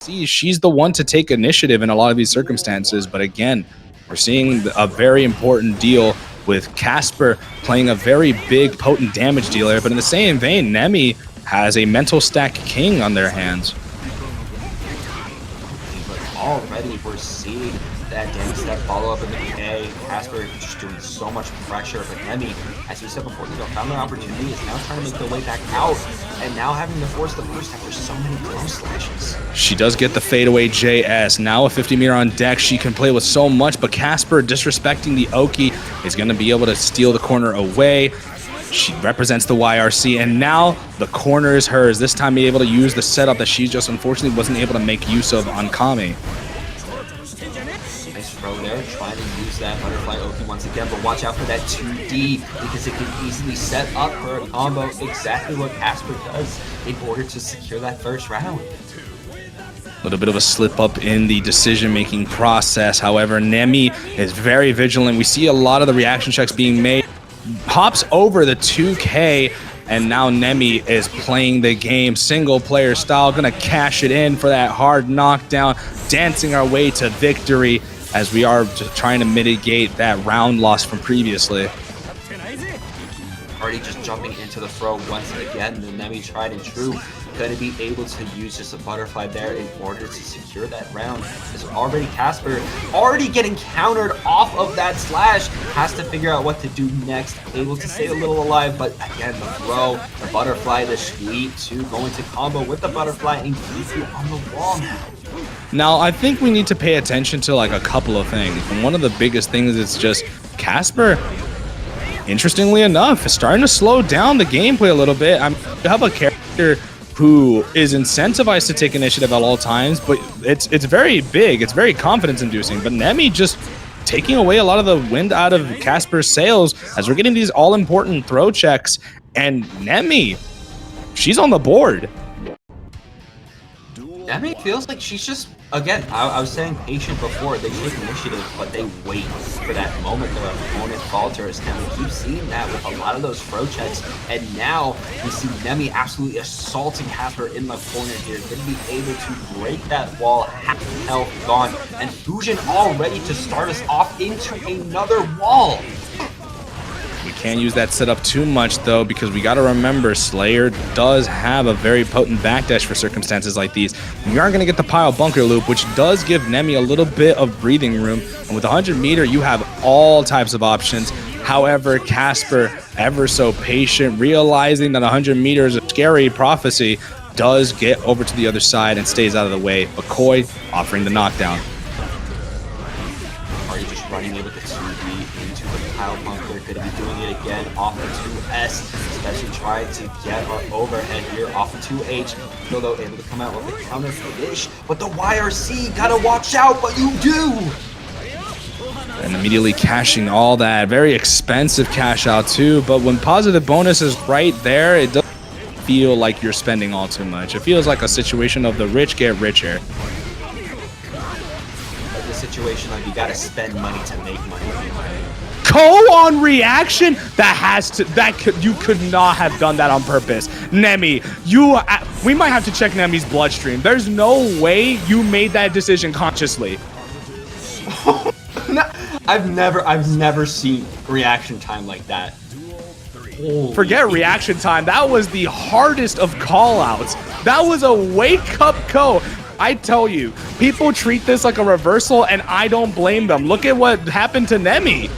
She's the one to take initiative in a lot of these circumstances. But again, we're seeing a very important deal with Casper playing a very big, potent damage dealer. But in the same vein, Nemi has a mental stack king on their hands. But already we're seeing that damage step follow up in the K. Casper just doing so much pressure, but Nemi, as we said before, found an opportunity, is now trying to make their way back out, and now having to force the burst after so many close slashes. She does get the fadeaway JS. Now a 50 meter on deck. She can play with so much, but Casper, disrespecting the Oki, is going to be able to steal the corner away. She represents the YRC, and now the corner is hers. This time be able to use the setup that she just unfortunately wasn't able to make use of on Kami. Nice throw there, trying to use that butterfly Oki once again, but watch out for that 2D because it can easily set up for a combo, exactly what Casper does in order to secure that first round. A little bit of a slip up in the decision-making process. However, Nemi is very vigilant. We see a lot of the reaction checks being made. Hops over the 2K, and now Nemi is playing the game single player style, gonna cash it in for that hard knockdown, dancing our way to victory as we are just trying to mitigate that round loss from previously. Already just jumping into the throw once again, the Nemi tried and true, going to be able to use just a butterfly there in order to secure that round. As already Casper, already getting countered off of that slash, has to figure out what to do next, able to stay a little alive, but again, the throw, the butterfly, the sweep to going to combo with the butterfly and keep you on the wall now. Now, I think we need to pay attention to like a couple of things. And one of the biggest things is just Casper, interestingly enough, is starting to slow down the gameplay a little bit. You have a character who is incentivized to take initiative at all times, but it's very big, it's very confidence-inducing. But Nemi just taking away a lot of the wind out of Casper's sails as we're getting these all-important throw checks, and Nemi, she's on the board. Nemi feels like she's just, again, I was saying patient before, they take initiative, but they wait for that moment their opponent falters, and we keep seeing that with a lot of those throw checks, and now we see Nemi absolutely assaulting Casper in the corner here, going to be able to break that wall, half health gone, and Fusion all ready to start us off into another wall. We can't use that setup too much though, because we got to remember Slayer does have a very potent backdash for circumstances like these. We aren't going to get the pile bunker loop, which does give Nemi a little bit of breathing room. And with 100 meter, you have all types of options. However, Casper, ever so patient, realizing that 100 meters is a scary prophecy, does get over to the other side and stays out of the way. But Koi offering the knockdown. Are you just running in with the 2D into the pile bunker? Could be doing it again off of 2S, especially trying to get our overhead here off of 2H. Still though able to come out with a counter finish, but the YRC gotta watch out, but you do! And immediately cashing all that. Very expensive cash out too, but when positive bonus is right there, it doesn't feel like you're spending all too much. It feels like a situation of the rich get richer. Like the situation like you gotta spend money to make money. On reaction, you could not have done that on purpose. Nemi, we might have to check Nemi's bloodstream. There's no way you made that decision consciously. No, I've never seen reaction time like that. Forget reaction time. That was the hardest of call-outs. That was a wake-up call. I tell you, people treat this like a reversal, and I don't blame them. Look at what happened to Nemi.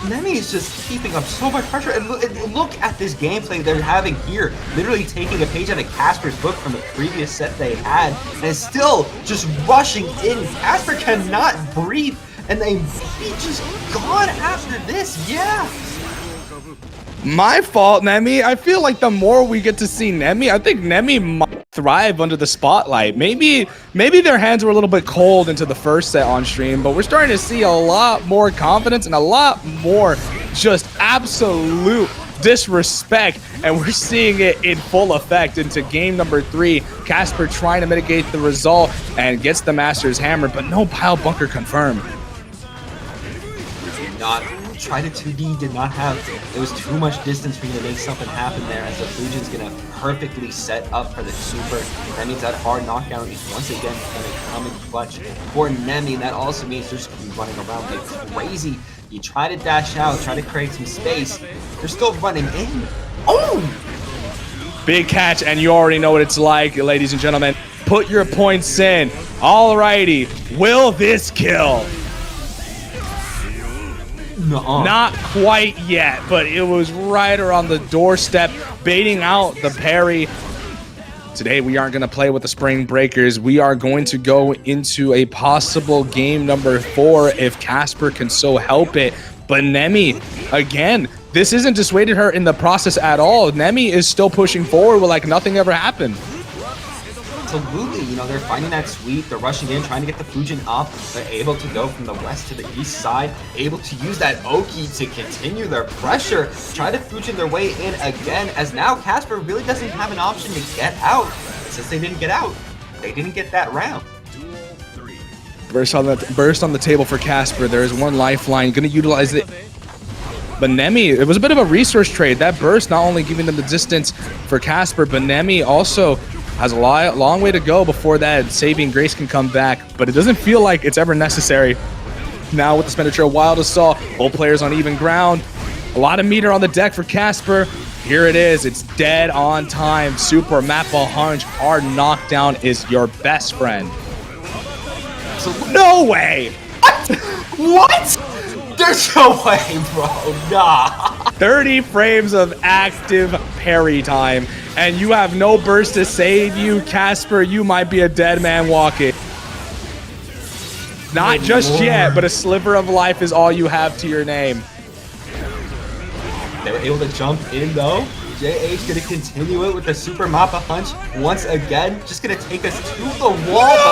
Nemi is just keeping up so much pressure, and look at this gameplay they're having here. Literally taking a page out of Casper's book from the previous set they had, and still just rushing in. Casper cannot breathe, and they be just gone after this. Yeah. My fault, Nemi. I feel like the more we get to see Nemi, I think Nemi might thrive under the spotlight. Maybe their hands were a little bit cold into the first set on stream, but we're starting to see a lot more confidence and a lot more just absolute disrespect, and we're seeing it in full effect into game number 3. Casper trying to mitigate the result and gets the Master's Hammer, but no pile bunker confirmed. Not Try to 2D, did not have, it was too much distance for you to make something happen there, as the Fujin's gonna perfectly set up for the super. That means that hard knockdown is once again gonna come in clutch for Nemi, and that also means they're just gonna be running around like crazy. You try to dash out, try to create some space, they're still running in. Oh! Big catch, and you already know what it's like, ladies and gentlemen. Put your points in. Alrighty, will this kill? Nuh-uh. Not quite yet, but it was right around the doorstep, baiting out the parry. Today, we aren't going to play with the Spring Breakers. We are going to go into a possible game number 4 if Casper can so help it. But Nemi, again, this isn't dissuaded her in the process at all. Nemi is still pushing forward like nothing ever happened. Absolutely, you know, they're finding that sweep, they're rushing in, trying to get the Fujin up. They're able to go from the west to the east side, able to use that Oki to continue their pressure, try to Fujin their way in again, as now Casper really doesn't have an option to get out. Since they didn't get out, they didn't get that round. Burst on the table for Casper. There is one lifeline, gonna utilize it. But Nemi, it was a bit of a resource trade. That burst not only giving them the distance for Casper, but Nemi also has a long way to go before that saving grace can come back. But it doesn't feel like it's ever necessary. Now with the expenditure of Wild Assault, both players on even ground. A lot of meter on the deck for Casper. Here it is. It's dead on time. Super Mappa Hunch. Hard knockdown is your best friend. No way! What? There's no way, bro. Nah. 30 frames of active parry time, and you have no burst to save you, Casper. You might be a dead man walking. Not just yet, but a sliver of life is all you have to your name. They were able to jump in though. JH gonna continue it with the Super Mappa Hunch once again. Just gonna take us to the wall,